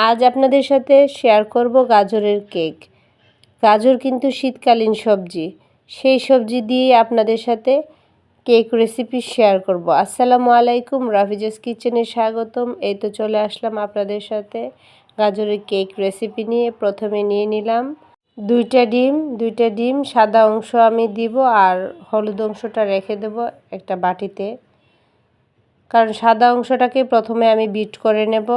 আজ আপনাদের সাথে শেয়ার করব গাজরের কেক। গাজর কিন্তু শীতকালীন সবজি, সেই সবজি দিয়ে আপনাদের সাথে কেক রেসিপি শেয়ার করব। আসসালামু আলাইকুম, রাফিজাস কিচেনে স্বাগতম। এই তো চলে আসলাম আপনাদের সাথে গাজরের কেক রেসিপি নিয়ে। প্রথমে নিয়ে নিলাম দুইটা ডিম, সাদা অংশ আমি দিব আর হলুদ অংশটা রেখে দেব একটা বাটিতে, কারণ সাদা অংশটাকে প্রথমে আমি বিট করে নেব।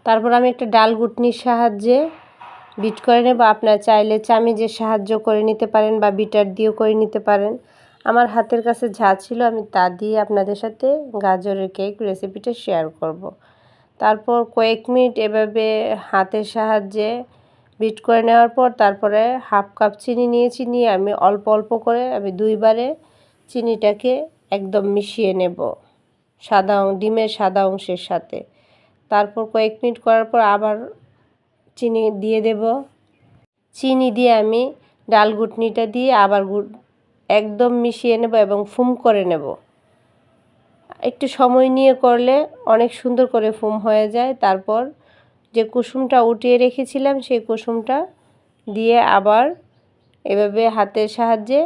তারপর আমি একটা ডাল ঘুটনির সাহায্যে বিট করে নেব। আপনারা চাইলে চামিচের সাহায্য করে নিতে পারেন বা বিটার দিয়েও করে নিতে পারেন। আমার হাতের কাছে যা ছিল আমি তা দিয়ে আপনাদের সাথে গাজরের কেক রেসিপিটা শেয়ার করব। তারপর কয়েক মিনিট এভাবে হাতের সাহায্যে বিট করে নেওয়ার পর তারপরে হাফ কাপ চিনি নিয়েছি, নিয়ে আমি অল্প অল্প করে আমি দুইবারে চিনিটাকে একদম মিশিয়ে নেব ডিমের সাদা অংশের সাথে। তারপর কয়েক মিনিট করার পর আবার চিনি দিয়ে দেব। চিনি দিয়ে আমি ডাল ঘুটনিটা দিয়ে আবার একদম মিশিয়ে নেব এবং ফুম করে নেব। একটু সময় নিয়ে করলে অনেক সুন্দর করে ফুম হয়ে যায়। তারপর যে কুসুমটা উঠিয়ে রেখেছিলাম সেই কুসুমটা দিয়ে আবার এভাবে হাতের সাহায্যে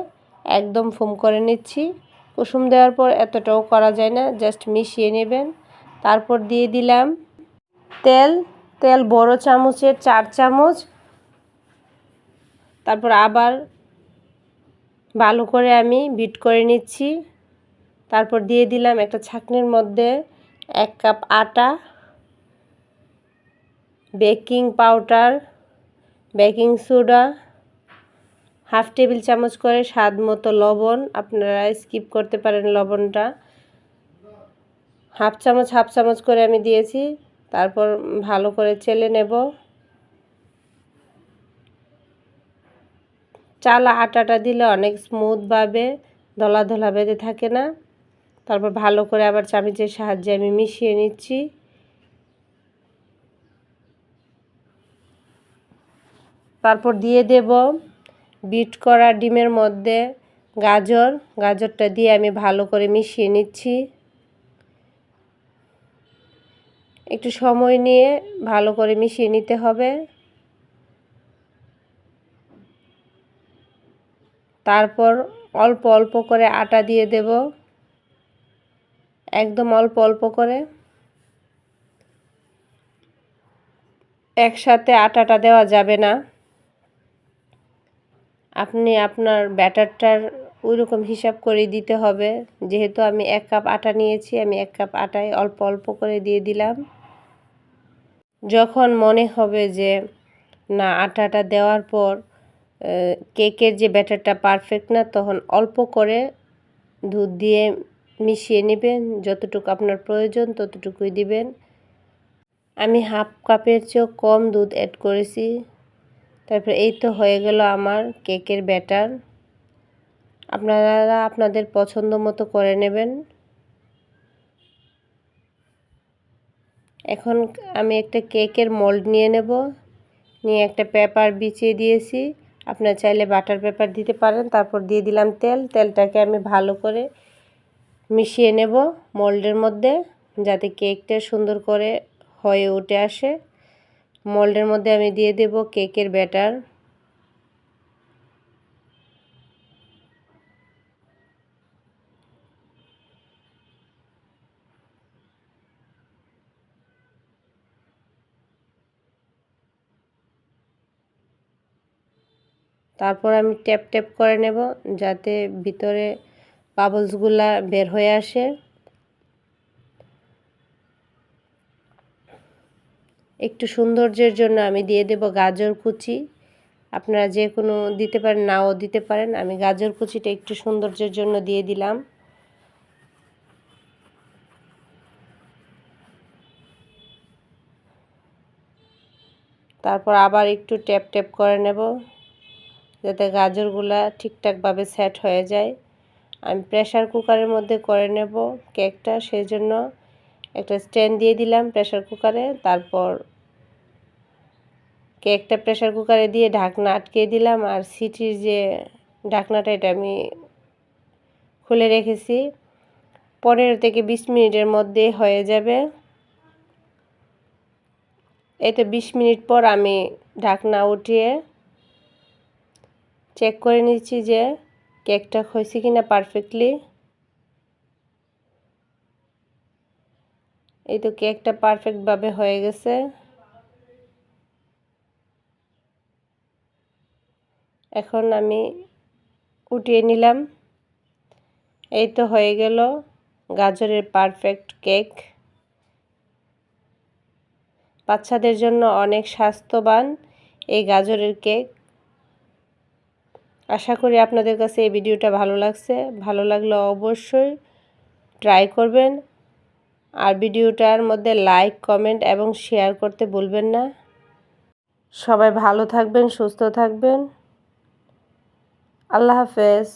একদম ফুম করে নিচ্ছি। কুসুম দেওয়ার পর এতটাও করা যায় না, জাস্ট মিশিয়ে নেবেন। তারপর দিয়ে দিলাম তেল বড় চামচের 4 চামচ। তারপর আবার ভালো করে আমি বিট করে নিচ্ছি। তারপর দিয়ে দিলাম একটা ছাঁকনির মধ্যে 1 কাপ আটা, baking powder, baking soda, half table চামচ করে স্বাদ মতো লবণ, আপনারা স্কিপ করতে পারেন লবণটা, হাফ চামচ করে আমি দিয়েছি। তারপর ভালো করে চেলে নেব। চালা আটাটা দিলে অনেক স্মুথভাবে দলা দলা বেঁধে থাকে না। তারপর ভালো করে আবার চামচের সাহায্যে আমি মিশিয়ে নিচ্ছি। তারপর দিয়ে দেব বিট করা ডিমের মধ্যে গাজরটা দিয়ে আমি ভালো করে মিশিয়ে নিচ্ছি। একটু সময় নিয়ে ভালো করে মিশিয়ে নিতে হবে। তারপর অল্প অল্প করে আটা দিয়ে দেব, একদম অল্প অল্প করে। একসাথে আটাটা দেওয়া যাবে না। আপনি আপনার ব্যাটারটার ওইরকম হিসাব করে দিতে হবে। যেহেতু আমি 1 কাপ আটা নিয়েছি, আমি 1 কাপ আটায় অল্প অল্প করে দিয়ে দিলাম। যখন মনে হবে যে না আটাটা দেওয়ার পর কেকের যে ব্যাটারটা পারফেক্ট না, তখন অল্প করে দুধ দিয়ে মিশিয়ে নেবেন। যতটুকু আপনার প্রয়োজন ততটুকুই দিবেন। আমি হাফ কাপের চেয়েও কম দুধ অ্যাড করেছি। তারপর এই তো হয়ে গেল আমার কেকের ব্যাটার। আপনারা আপনাদের পছন্দ মতো করে নেবেন। এখন আমি একটা কেকের মোল্ড নিয়ে নেব, নিয়ে একটা পেপার বিছিয়ে দিয়েছি। আপনারা চাইলে বাটার পেপার দিতে পারেন। তারপর দিয়ে দিলাম তেলটাকে আমি ভালো করে মিশিয়ে নেব মোল্ডের মধ্যে, যাতে কেকটা সুন্দর করে হয়ে উঠে আসে। মোল্ডের মধ্যে আমি দিয়ে দেব কেকের ব্যাটার। তারপর আমি ট্যাপ করে নেব, যাতে ভিতরে বাবলসগুলা বের হয়ে আসে। একটু সৌন্দর্যের জন্য আমি দিয়ে দেব গাজর কুচি। আপনারা যে কোনো দিতে পারেন, নাও দিতে পারেন। আমি গাজর কুচিটা একটু সৌন্দর্যের জন্য দিয়ে দিলাম। তারপর আবার একটু ট্যাপ করে নেব, যাতে গাজরগুলা ঠিকঠাকভাবে সেট হয়ে যায়। আমি প্রেসার কুকারের মধ্যে করে নেব কেকটা, সেই জন্য একটা স্ট্যান্ড দিয়ে দিলাম প্রেসার কুকারে। তারপর কেকটা প্রেসার কুকারে দিয়ে ঢাকনা আটকে দিলাম, আর সিটির যে ঢাকনাটা এটা আমি খুলে রেখেছি। 15 থেকে 20 মিনিটের মধ্যে হয়ে যাবে। এই তো 20 মিনিট পর আমি ঢাকনা উঠিয়ে চেক করে নিচ্ছি যে কেকটা হয়েছে কিনা পারফেক্টলি। এই তো কেকটা পারফেক্টভাবে হয়ে গেছে। এখন আমি উঠিয়ে নিলাম। এই তো হয়ে গেল গাজরের পারফেক্ট কেক। বাচ্চাদের জন্য অনেক স্বাস্থ্যবান এই গাজরের কেক। আশা করি আপনাদের কাছে এই ভিডিওটা ভালো লাগছে। ভালো লাগলে অবশ্যই ট্রাই করবেন। আর ভিডিওটার মধ্যে লাইক, কমেন্ট এবং শেয়ার করতে ভুলবেন না। সবাই ভালো থাকবেন, সুস্থ থাকবেন। আল্লাহ হাফেজ।